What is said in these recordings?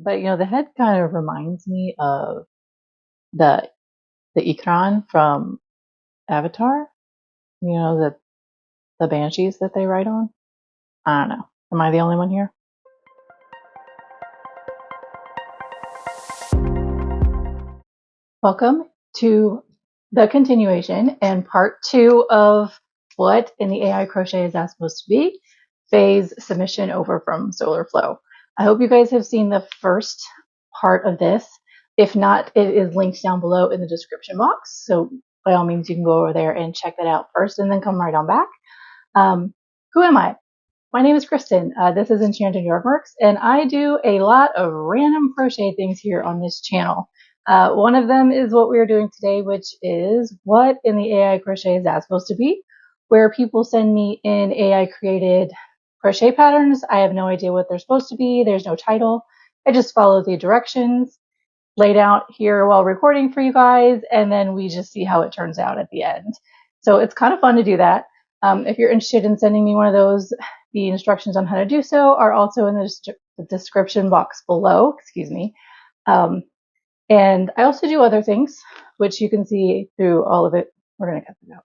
but you know, the head kind of reminds me of the Ikran from Avatar. You know, the banshees that they ride on. I don't know. Am I the only one here? Welcome to the continuation and part 2 of what in the AI Crochet is that supposed to be? Phase submission over from Soularflow. I hope you guys have seen the first part of this. If not, it is linked down below in the description box. So by all means, you can go over there and check that out first and then come right on back. Who am I? My name is Kristen. This is Enchanted Yarnworks, and I do a lot of random crochet things here on this channel. One of them is what we're doing today, which is what in the AI Crochet is that supposed to be, where people send me in AI created crochet patterns. I have no idea what they're supposed to be. There's no title. I just follow the directions laid out here while recording for you guys, and then we just see how it turns out at the end. So it's kind of fun to do that. If you're interested in sending me one of those, the instructions on how to do so are also in the description box below, excuse me. And I also do other things, which you can see through all of it. We're going to cut this out.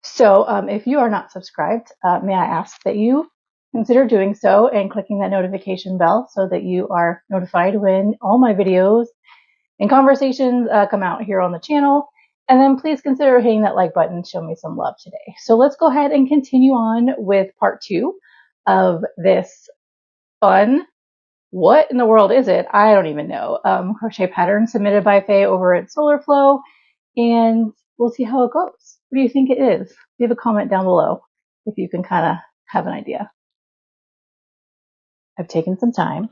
So if you are not subscribed, may I ask that you consider doing so and clicking that notification bell so that you are notified when all my videos and conversations come out here on the channel. And then please consider hitting that like button to show me some love today. So let's go ahead and continue on with part 2 of this fun, what in the world is it? I don't even know. Crochet pattern submitted by Faye over at Soularflow, and we'll see how it goes. What do you think it is? Leave a comment down below if you can kind of have an idea. I've taken some time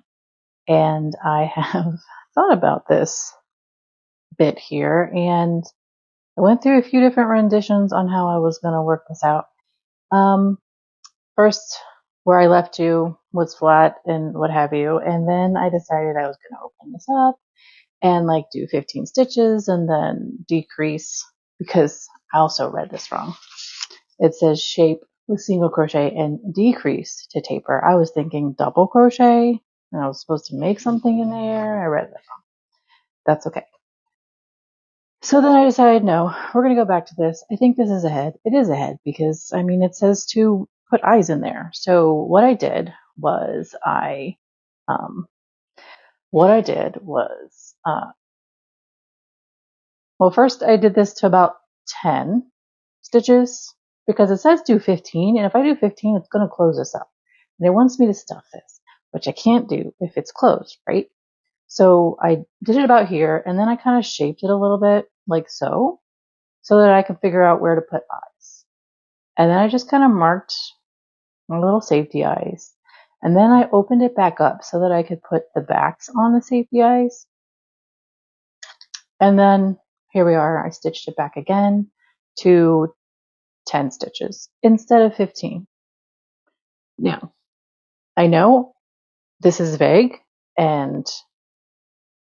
and I have thought about this bit here, and I went through a few different renditions on how I was going to work this out. First, where I left you was flat and what have you, and then I decided I was going to open this up and like do 15 stitches and then decrease, because I also read this wrong. It says shape with single crochet and decrease to taper. I was thinking double crochet and I was supposed to make something in there. I read that wrong. That's okay. So then I decided, no, we're going to go back to this. I think this is a head. It is a head because, I mean, it says to put eyes in there. So what I did was well, first I did this to about 10 stitches because it says do 15. And if I do 15, it's going to close this up. And it wants me to stuff this, which I can't do if it's closed, right? So I did it about here, and then I kind of shaped it a little bit like so that I could figure out where to put eyes. And then I just kind of marked my little safety eyes. And then I opened it back up so that I could put the backs on the safety eyes. And then here we are. I stitched it back again to 10 stitches instead of 15. Now, I know this is vague and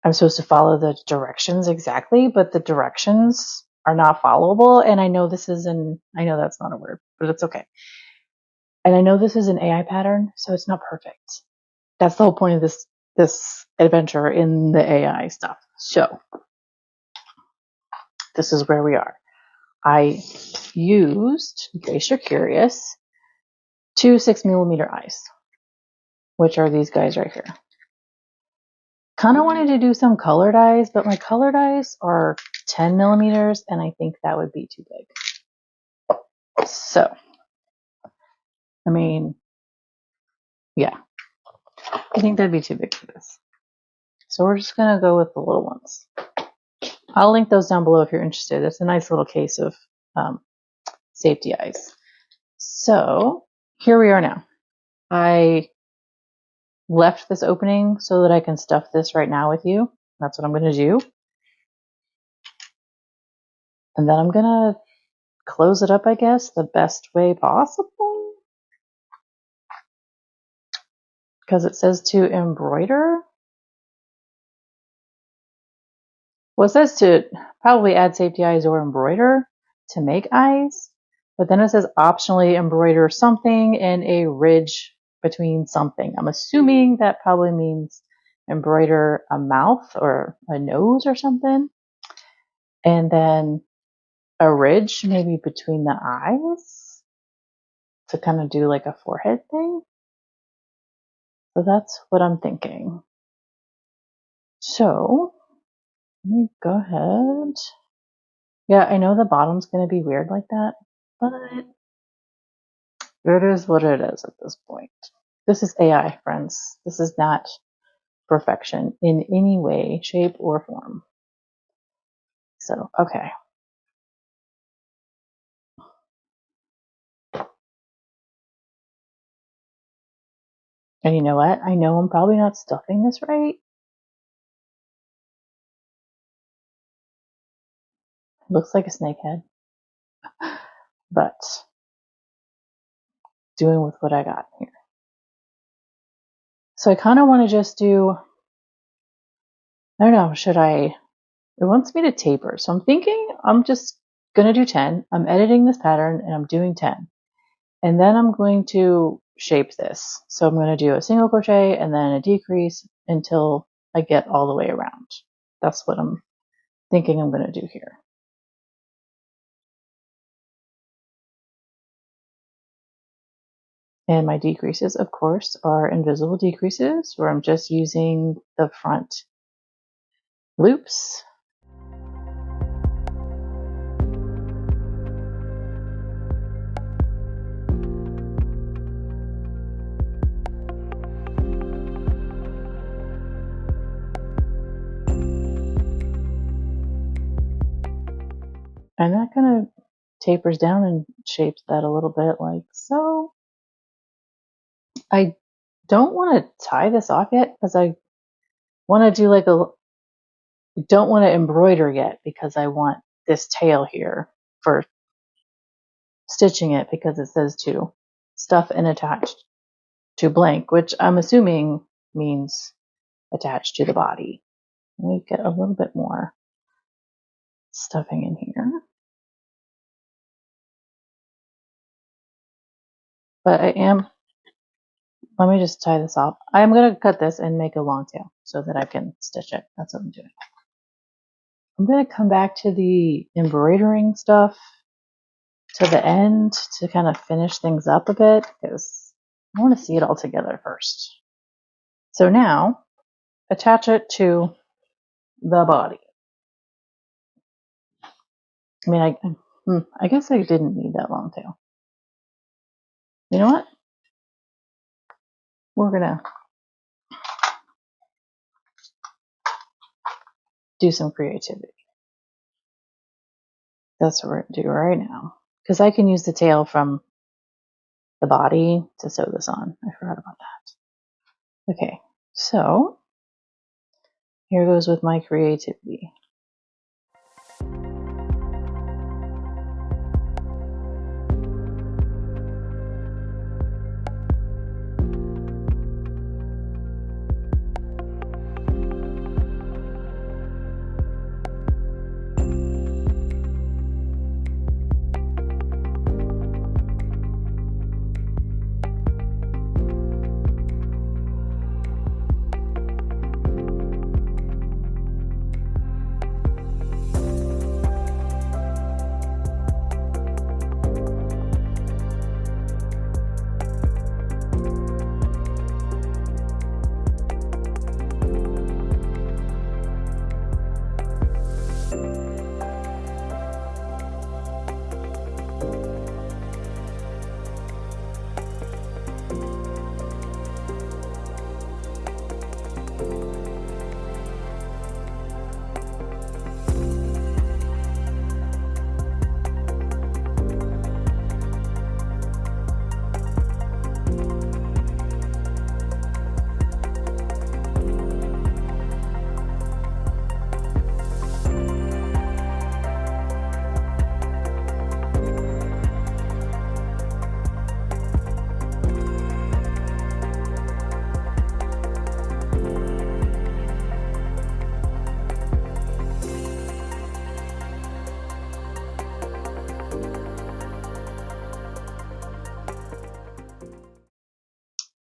I'm supposed to follow the directions exactly, but the directions are not followable. And I know this is I know that's not a word, but it's okay. And I know this is an AI pattern, so it's not perfect. That's the whole point of this adventure in the AI stuff. So this is where we are. I used, in case you're curious, 2 6mm eyes, which are these guys right here. Kind of wanted to do some colored eyes, but my colored eyes are 10mm, and I think that would be too big. So, I mean, yeah, I think that'd be too big for this. So we're just going to go with the little ones. I'll link those down below if you're interested. It's a nice little case of safety eyes. So here we are now. I left this opening so that I can stuff this right now with you. That's what I'm going to do. And then I'm going to close it up, I guess, the best way possible. Because it says to embroider. Well, it says to probably add safety eyes or embroider to make eyes. But then it says optionally embroider something in a ridge between something. I'm assuming that probably means embroider a mouth or a nose or something. And then a ridge maybe between the eyes to kind of do like a forehead thing. So that's what I'm thinking. So let me go ahead. Yeah, I know the bottom's going to be weird like that, but it is what it is at this point. This is AI, friends. This is not perfection in any way, shape, or form. So, okay. And you know what? I know I'm probably not stuffing this right. It looks like a snake head. But doing with what I got here. So I kind of want to just do, I don't know, it wants me to taper. So I'm thinking I'm just going to do 10. I'm editing this pattern and I'm doing 10. And then I'm going to shape this. So I'm going to do a single crochet and then a decrease until I get all the way around. That's what I'm thinking I'm going to do here. And my decreases, of course, are invisible decreases where I'm just using the front loops. And that kind of tapers down and shapes that a little bit like so. I don't want to tie this off yet because I want to do like don't want to embroider yet because I want this tail here for stitching it because it says to stuff and attached to blank, which I'm assuming means attached to the body. Let me get a little bit more stuffing in here. But let me just tie this off. I'm going to cut this and make a long tail so that I can stitch it. That's what I'm doing. I'm going to come back to the embroidering stuff to the end to kind of finish things up a bit because I want to see it all together first. So now attach it to the body. I mean, I guess I didn't need that long tail. You know what? We're going to do some creativity. That's what we're going to do right now. Because I can use the tail from the body to sew this on. I forgot about that. Okay, so here goes with my creativity.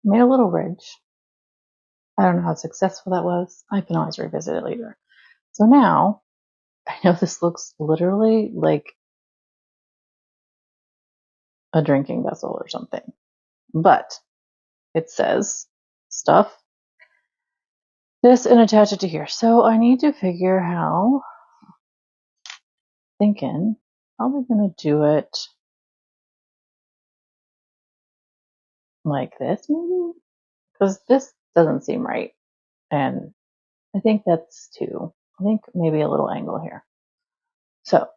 Made a little ridge. I don't know how successful that was. I can always revisit it later. So now, I know this looks literally like a drinking vessel or something, but it says stuff this and attach it to here. So I need to figure how, thinking, probably gonna do it like this maybe, because this doesn't seem right. And I think that's too, I think maybe a little angle here. So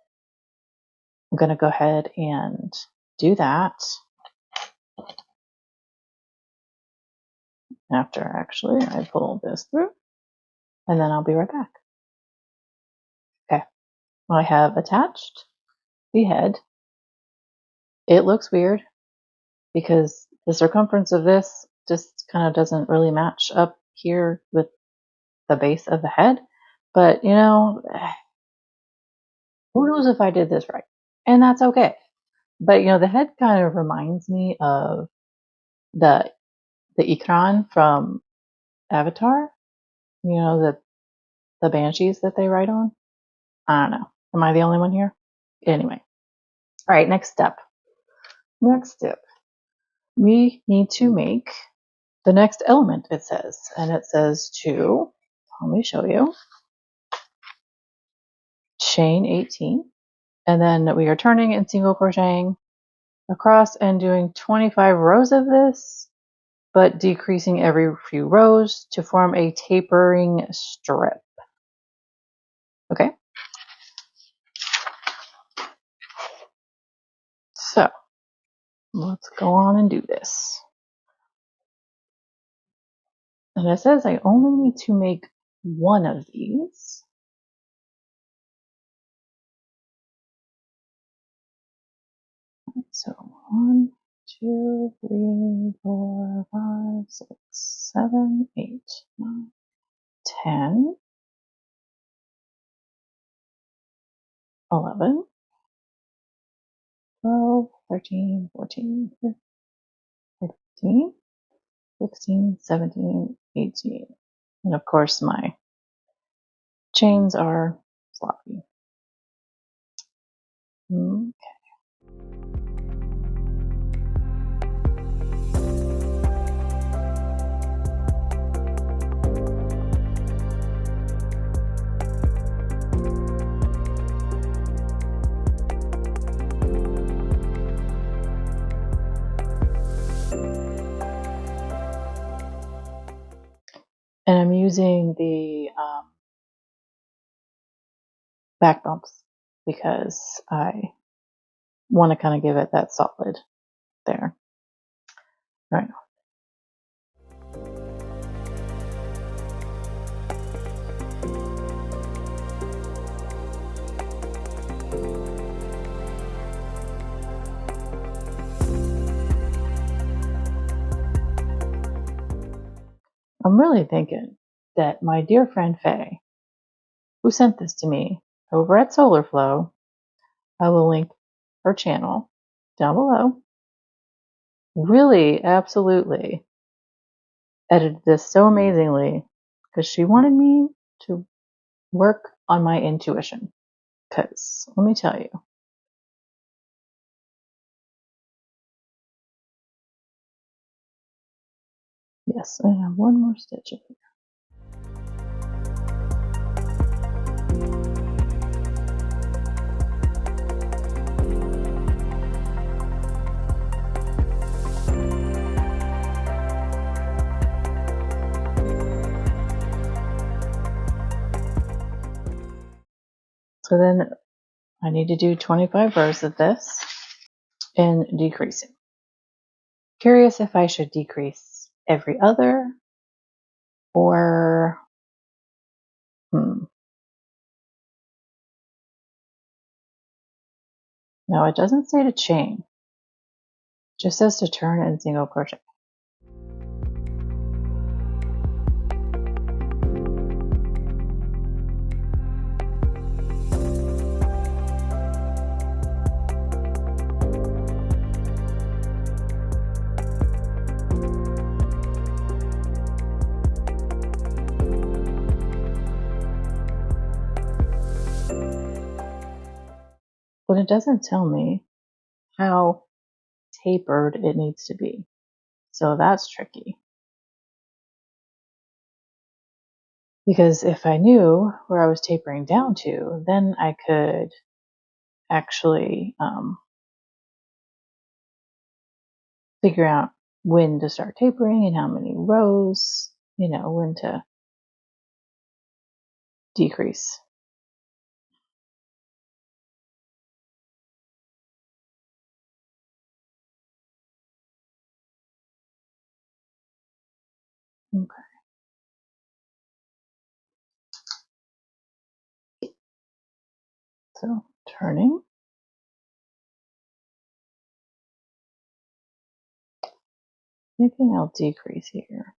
I'm gonna go ahead and do that. After actually I pull this through, and then I'll be right back. Okay, I have attached the head. It looks weird because the circumference of this just kind of doesn't really match up here with the base of the head. But you know, who knows if I did this right? And that's okay. But you know, the head kind of reminds me of the Ikran from Avatar. You know, the banshees that they ride on. I don't know. Am I the only one here? Anyway. All right, next step. We need to make the next element, it says. And it says to, let me show you, chain 18. And then we are turning and single crocheting across and doing 25 rows of this, but decreasing every few rows to form a tapering strip. Okay. So let's go on and do this. And it says I only need to make one of these. So 1, 2, 3, 4, 5, 6, 7, 8, 9, 10, 11, 12, 13, 14, 15, 16, 17, 18. And of course my chains are sloppy. Okay. And I'm using the back bumps because I want to kind of give it that solid there. Right. I'm really thinking that my dear friend Faye, who sent this to me over at Soularflow, I will link her channel down below, really absolutely edited this so amazingly because she wanted me to work on my intuition. Because let me tell you, yes, I have one more stitch in here. So then I need to do 25 rows of this and decreasing. Curious if I should decrease every other or No, it doesn't say to chain. It just says to turn and single crochet. but it doesn't tell me how tapered it needs to be. So that's tricky. Because if I knew where I was tapering down to, then I could actually figure out when to start tapering and how many rows, when to decrease. Okay. So turning. Thinking I'll decrease here.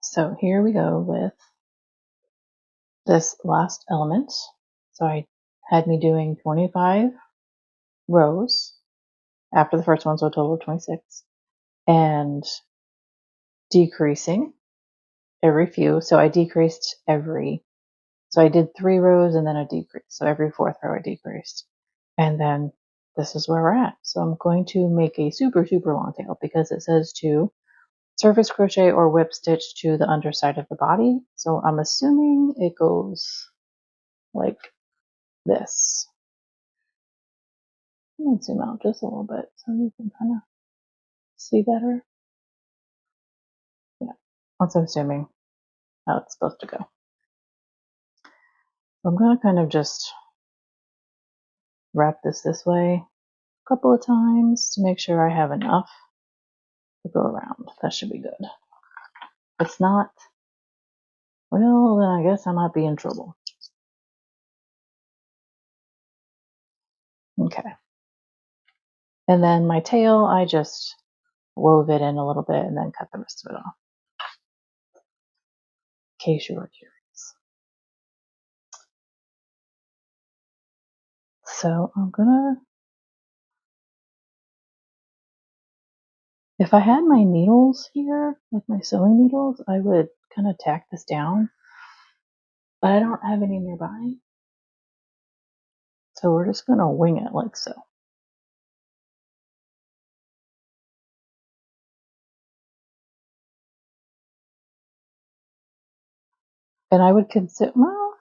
So here we go with this last element. So I had me doing 25 rows after the first one, so a total of 26, and decreasing every few. So I decreased so I did 3 rows and then a decrease. So every 4th row I decreased. And then this is where we're at. So I'm going to make a super, super long tail because it says to surface crochet or whip stitch to the underside of the body. So I'm assuming it goes like this. I'm going to zoom out just a little bit so you can kind of see better. Yeah, that's I'm assuming how it's supposed to go. So I'm going to kind of just wrap this way a couple of times to make sure I have enough to go around. That should be good. If it's not, well, then I guess I might be in trouble. Okay. And then my tail, I just wove it in a little bit and then cut the rest of it off. In case you were curious. So I'm gonna, if I had my needles here, like my sewing needles, I would kind of tack this down, but I don't have any nearby. So we're just gonna wing it like so. And I would consider, well,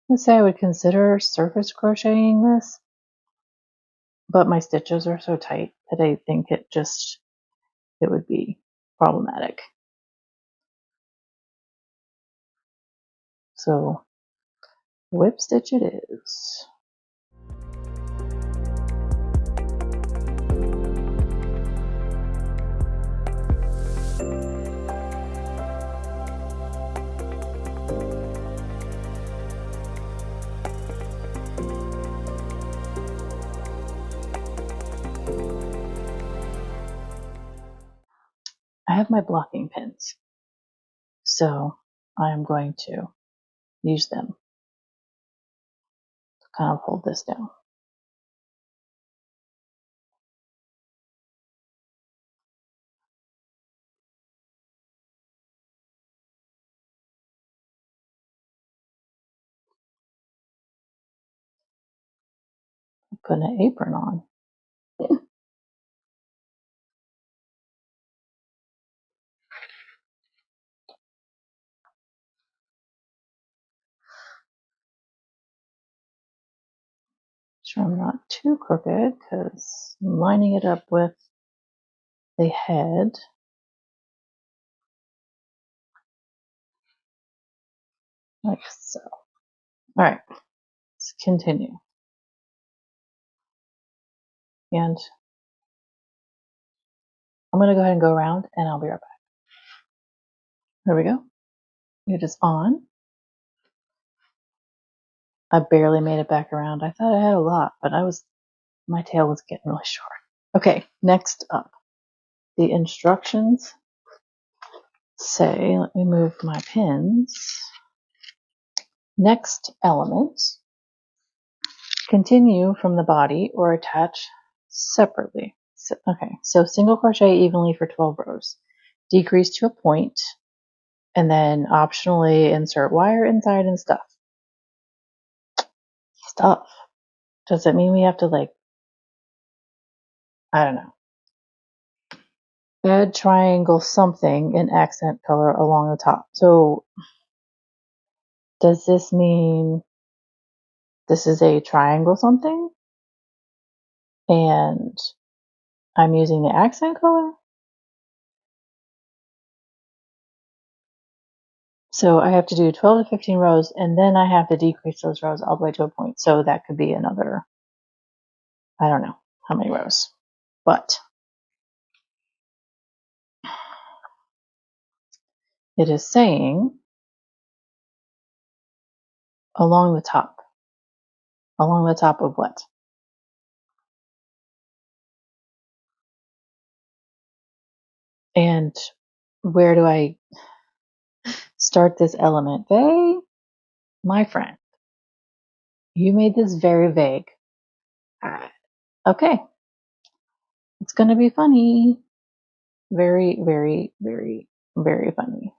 let's say I would consider surface crocheting this, but my stitches are so tight that I think it would be problematic. So whip stitch it is. I have my blocking pins, so I'm going to use them to kind of hold this down. Put an apron on. Sure I'm not too crooked because I'm lining it up with the head. like so. All right, let's continue. And I'm going to go ahead and go around and I'll be right back. There we go. It is on. I barely made it back around. I thought I had a lot, but my tail was getting really short. Okay, next up. The instructions say, let me move my pins. Next element. Continue from the body or attach separately. So single crochet evenly for 12 rows. Decrease to a point, and then optionally insert wire inside and stuff. Stuff. Does it mean we have to I don't know. Add triangle something in accent color along the top. So does this mean this is a triangle something? And I'm using the accent color? So I have to do 12 to 15 rows, and then I have to decrease those rows all the way to a point. So that could be another, I don't know how many rows. But it is saying along the top. Along the top of what? And where do I start this element? Faye, my friend, you made this very vague. Okay. It's going to be funny. Very, very, very, very funny.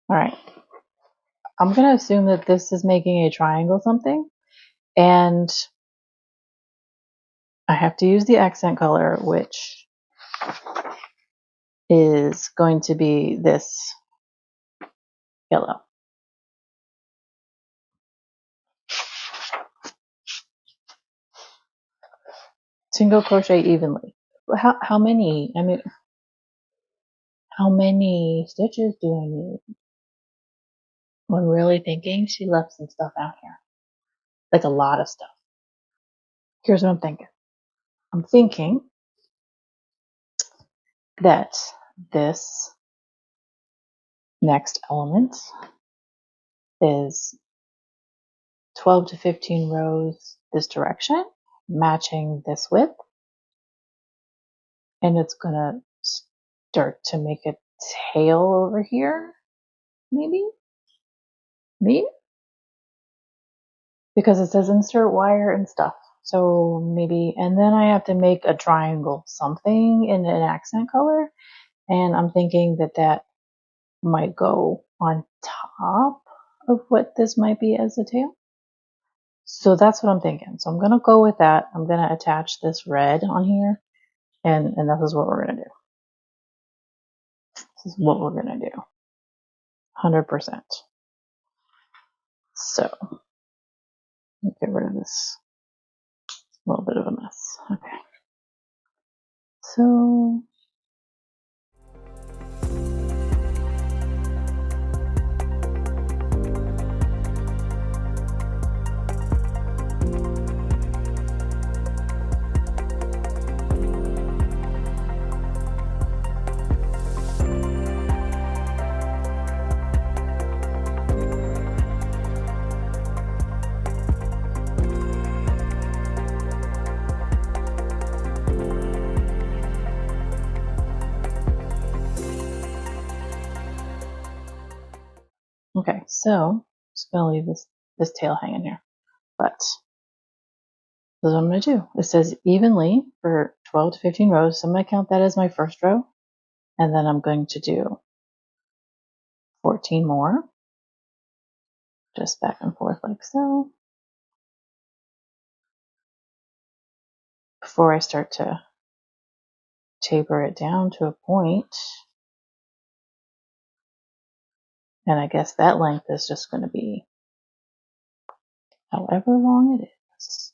All right. I'm going to assume that this is making a triangle something. And I have to use the accent color, which is going to be this yellow. Single crochet evenly. How many? I mean, how many stitches do I need? I'm really thinking she left some stuff out here. Like a lot of stuff. Here's what I'm thinking. I'm thinking that this next element is 12 to 15 rows this direction, matching this width. And it's going to start to make a tail over here. Maybe? Because it says insert wire and stuff. So maybe, and then I have to make a triangle something in an accent color. And I'm thinking that that might go on top of what this might be as a tail. So that's what I'm thinking. So I'm going to go with that. I'm going to attach this red on here. And this is what we're going to do. This is what we're going to do. 100%. So, get rid of this little bit of a mess. Okay. So, okay, so just gonna leave this tail hanging here. But this is what I'm gonna do. It says evenly for 12 to 15 rows. So I'm gonna count that as my first row. And then I'm going to do 14 more. Just back and forth like so. Before I start to taper it down to a point. And I guess that length is just going to be however long it is.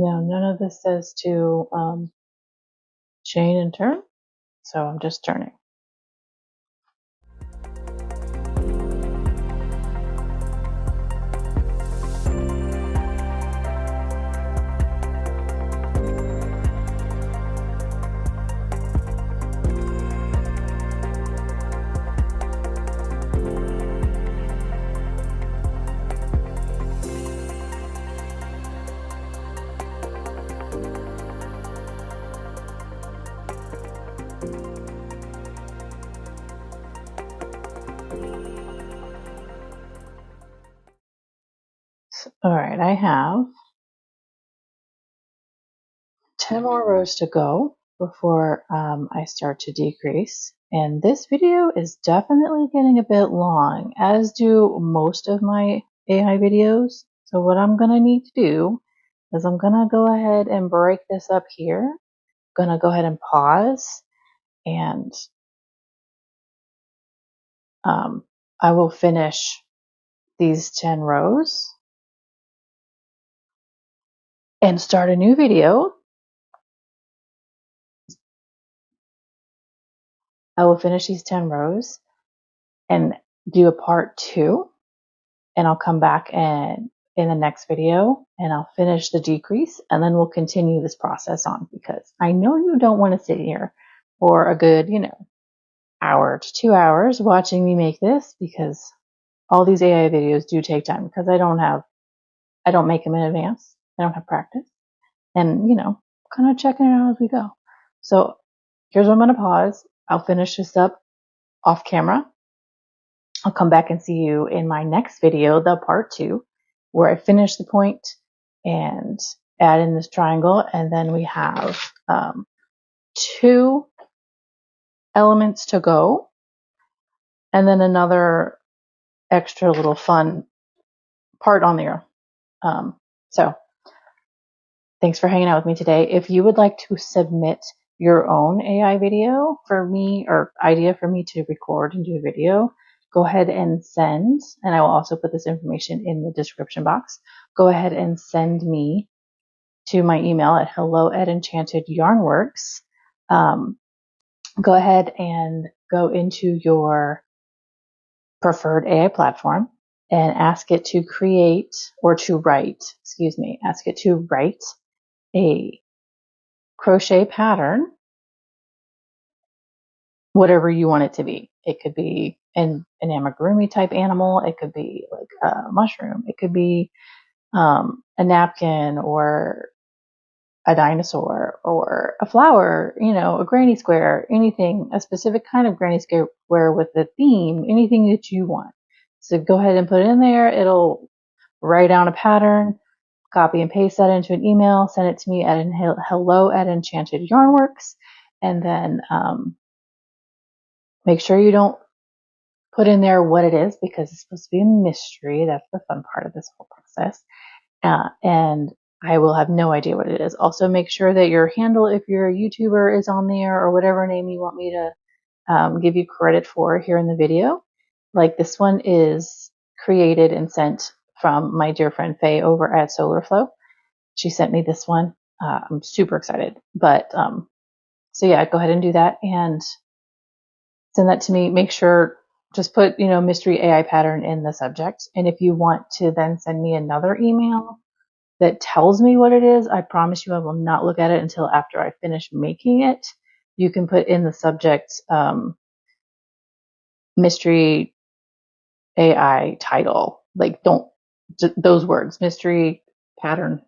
Now, none of this says to chain and turn, so I'm just turning. All right, I have 10 more rows to go before I start to decrease. And this video is definitely getting a bit long, as do most of my AI videos. So what I'm going to need to do is I'm going to go ahead and break this up here. I'm going to go ahead and pause, and I will finish these 10 rows and start a new video. I will finish these 10 rows and do a part 2, and I'll come back and in the next video and I'll finish the decrease, and then we'll continue this process on, because I know you don't want to sit here for a good, hour to 2 hours watching me make this, because all these AI videos do take time, because I don't make them in advance. I don't have practice, and kind of checking it out as we go. So here's where I'm going to pause. I'll finish this up off camera. I'll come back and see you in my next video, the part 2, where I finish the point and add in this triangle. And then we have 2 elements to go, and then another extra little fun part on there. So thanks for hanging out with me today. If you would like to submit your own AI video for me, or idea for me to record and do a video, go ahead and send, and I will also put this information in the description box. Go ahead and send me to my email at hello@enchantedYarnworks. Go ahead and go into your preferred AI platform and ask it to create, or to write, ask it to write a crochet pattern, whatever you want it to be. It could be an amigurumi type animal. It could be like a mushroom. It could be a napkin, or a dinosaur, or a flower, a granny square, anything, a specific kind of granny square with a theme, anything that you want. So go ahead and put it in there. It'll write down a pattern, copy and paste that into an email, send it to me at hello@enchantedYarnworks, and then make sure you don't put in there what it is, because it's supposed to be a mystery. That's the fun part of this whole process. And I will have no idea what it is. Also, make sure that your handle, if you're a YouTuber, is on there, or whatever name you want me to give you credit for here in the video. Like this one is created and sent from my dear friend Faye over at Soularflow. She sent me this one. I'm super excited. But so yeah, go ahead and do that and send that to me. Make sure, just put, mystery AI pattern in the subject. And if you want to then send me another email that tells me what it is, I promise you I will not look at it until after I finish making it. You can put in the subject mystery AI title. Like, don't, those words, mystery pattern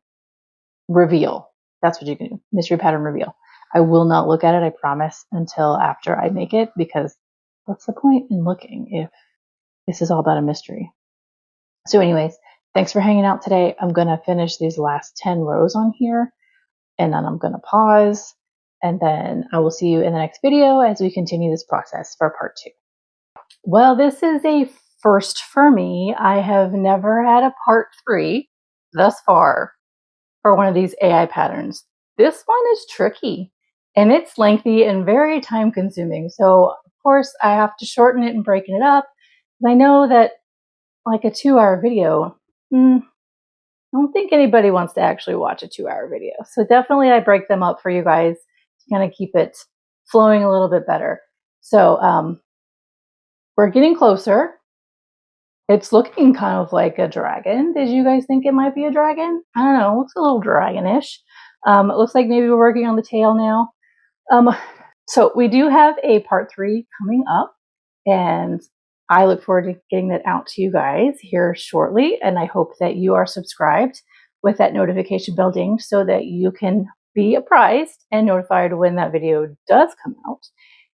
reveal. That's what you can do. Mystery pattern reveal. I will not look at it, I promise, until after I make it, because what's the point in looking if this is all about a mystery? So anyways, thanks for hanging out today. I'm going to finish these last 10 rows on here, and then I'm going to pause, and then I will see you in the next video as we continue this process for part 2. Well, this is a first for me. I have never had a part 3 thus far for one of these AI patterns. This one is tricky, and it's lengthy and very time consuming. So of course I have to shorten it and breaking it up. I know that like a 2-hour video, I don't think anybody wants to actually watch a 2-hour video. So definitely I break them up for you guys to kind of keep it flowing a little bit better. So we're getting closer. It's looking kind of like a dragon. Did you guys think it might be a dragon? I don't know. It looks a little dragonish. It looks like maybe we're working on the tail now. So we do have a part 3 coming up, and I look forward to getting that out to you guys here shortly. And I hope that you are subscribed with that notification bell ding so that you can be apprised and notified when that video does come out.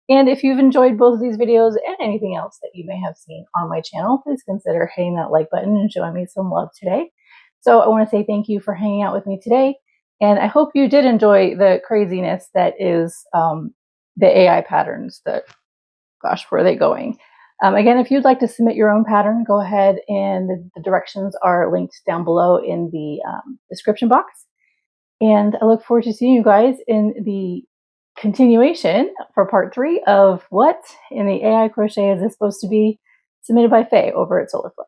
And if you've enjoyed both of these videos and anything else that you may have seen on my channel, please consider hitting that like button and showing me some love today. So I want to say thank you for hanging out with me today. And I hope you did enjoy the craziness that is the AI patterns that, gosh, where are they going? Again, if you'd like to submit your own pattern, go ahead, and the directions are linked down below in the description box. And I look forward to seeing you guys in the continuation for part 3 of what in the AI crochet is this supposed to be, submitted by Faye over at Soularflow.